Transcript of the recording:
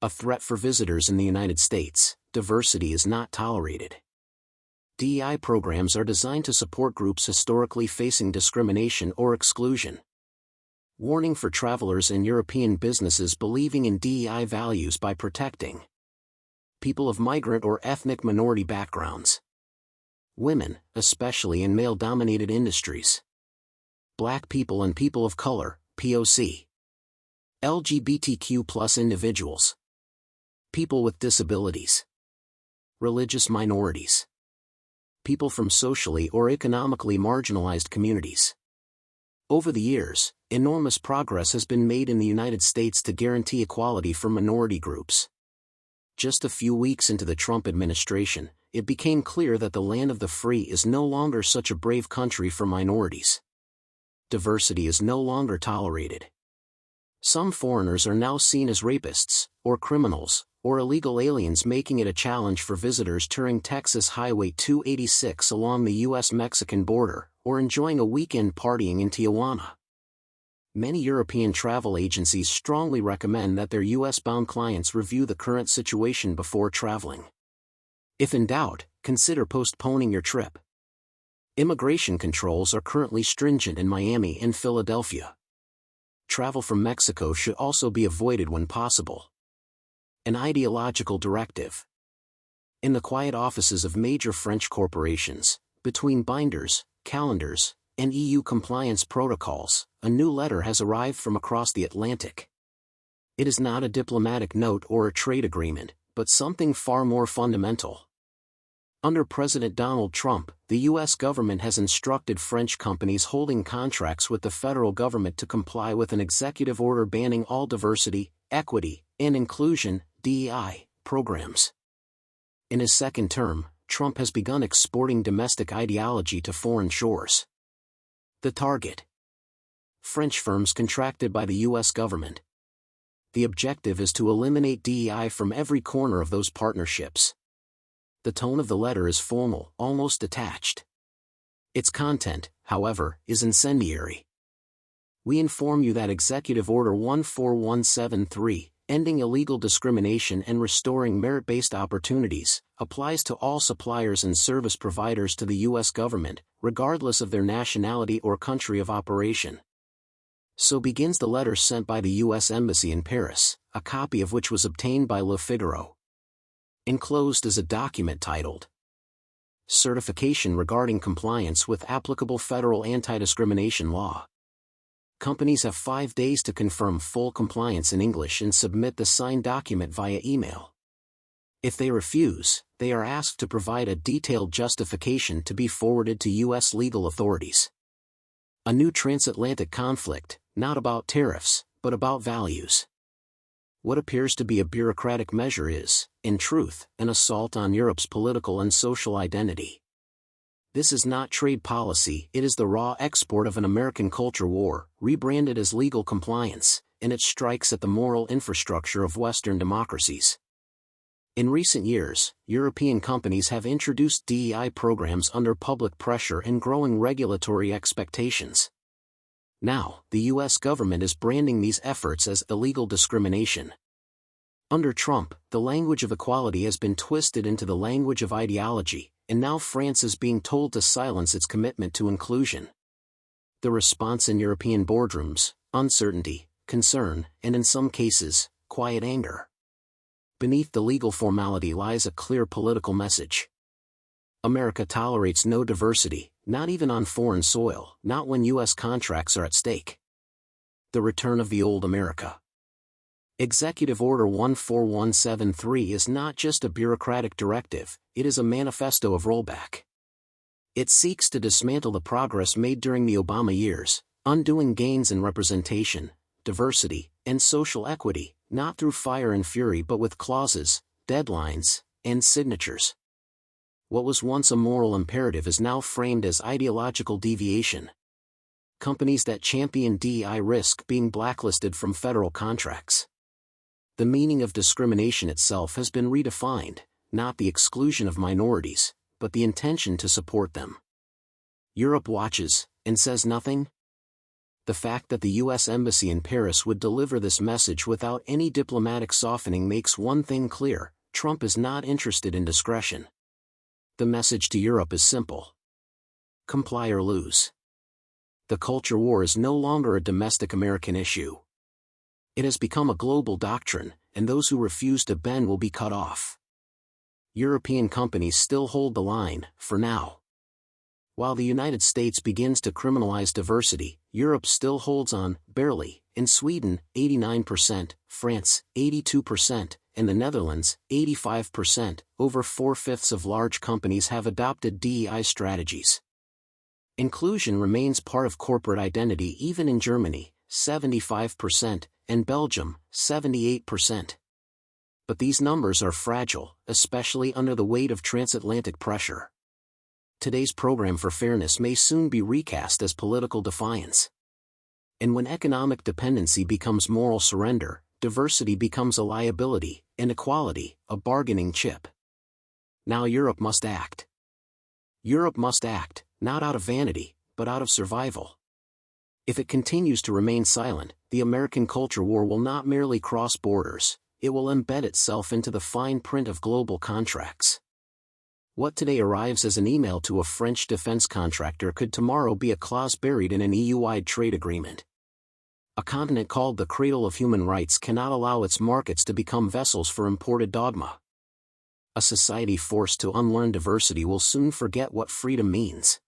A threat for visitors in the United States, diversity is not tolerated. DEI programs are designed to support groups historically facing discrimination or exclusion. Warning for travelers and European businesses believing in DEI values by protecting people of migrant or ethnic minority backgrounds, women, especially in male-dominated industries, Black people and people of color, POC, LGBTQ+ individuals, people with disabilities, religious minorities, people from socially or economically marginalized communities. Over the years, enormous progress has been made in the United States to guarantee equality for minority groups. Just a few weeks into the Trump administration, it became clear that the land of the free is no longer such a brave country for minorities. Diversity is no longer tolerated. Some foreigners are now seen as rapists, or criminals, or illegal aliens, making it a challenge for visitors touring Texas Highway 286 along the U.S.-Mexican border, or enjoying a weekend partying in Tijuana. Many European travel agencies strongly recommend that their U.S.-bound clients review the current situation before traveling. If in doubt, consider postponing your trip. Immigration controls are currently stringent in Miami and Philadelphia. Travel from Mexico should also be avoided when possible. An ideological directive. In the quiet offices of major French corporations, between binders, calendars, and EU compliance protocols, a new letter has arrived from across the Atlantic. It is not a diplomatic note or a trade agreement, but something far more fundamental. Under President Donald Trump, the U.S. government has instructed French companies holding contracts with the federal government to comply with an executive order banning all diversity, equity, and inclusion (DEI) programs. In his second term, Trump has begun exporting domestic ideology to foreign shores. The target: French firms contracted by the U.S. government. The objective is to eliminate DEI from every corner of those partnerships. The tone of the letter is formal, almost detached. Its content, however, is incendiary. We inform you that Executive Order 14173, ending illegal discrimination and restoring merit-based opportunities, applies to all suppliers and service providers to the U.S. government, regardless of their nationality or country of operation. So begins the letter sent by the U.S. Embassy in Paris, a copy of which was obtained by Le Figaro. Enclosed is a document titled Certification Regarding Compliance with Applicable Federal Anti-Discrimination Law. Companies have 5 days to confirm full compliance in English and submit the signed document via email. If they refuse, they are asked to provide a detailed justification to be forwarded to U.S. legal authorities. A new transatlantic conflict, not about tariffs, but about values. What appears to be a bureaucratic measure is, in truth, an assault on Europe's political and social identity. This is not trade policy, it is the raw export of an American culture war, rebranded as legal compliance, and it strikes at the moral infrastructure of Western democracies. In recent years, European companies have introduced DEI programs under public pressure and growing regulatory expectations. Now, the U.S. government is branding these efforts as illegal discrimination. Under Trump, the language of equality has been twisted into the language of ideology, and now France is being told to silence its commitment to inclusion. The response in European boardrooms: uncertainty, concern, and in some cases, quiet anger. Beneath the legal formality lies a clear political message. America tolerates no diversity, not even on foreign soil, not when U.S. contracts are at stake. The return of the old America. Executive Order 14173 is not just a bureaucratic directive, it is a manifesto of rollback. It seeks to dismantle the progress made during the Obama years, undoing gains in representation, diversity, and social equity, not through fire and fury but with clauses, deadlines, and signatures. What was once a moral imperative is now framed as ideological deviation. Companies that champion DEI risk being blacklisted from federal contracts. The meaning of discrimination itself has been redefined, not the exclusion of minorities, but the intention to support them. Europe watches, and says nothing? The fact that the U.S. Embassy in Paris would deliver this message without any diplomatic softening makes one thing clear: Trump is not interested in discretion. The message to Europe is simple: comply or lose. The culture war is no longer a domestic American issue. It has become a global doctrine, and those who refuse to bend will be cut off. European companies still hold the line, for now. While the United States begins to criminalize diversity, Europe still holds on, barely. In Sweden, 89%, France, 82%, and the Netherlands, 85%, over 4/5 of large companies have adopted DEI strategies. Inclusion remains part of corporate identity even in Germany, 75%, and Belgium, 78%. But these numbers are fragile, especially under the weight of transatlantic pressure. Today's program for fairness may soon be recast as political defiance. And when economic dependency becomes moral surrender, diversity becomes a liability, and equality, a bargaining chip. Now Europe must act. Europe must act, not out of vanity, but out of survival. If it continues to remain silent, the American culture war will not merely cross borders, it will embed itself into the fine print of global contracts. What today arrives as an email to a French defense contractor could tomorrow be a clause buried in an EU-wide trade agreement. A continent called the cradle of human rights cannot allow its markets to become vessels for imported dogma. A society forced to unlearn diversity will soon forget what freedom means.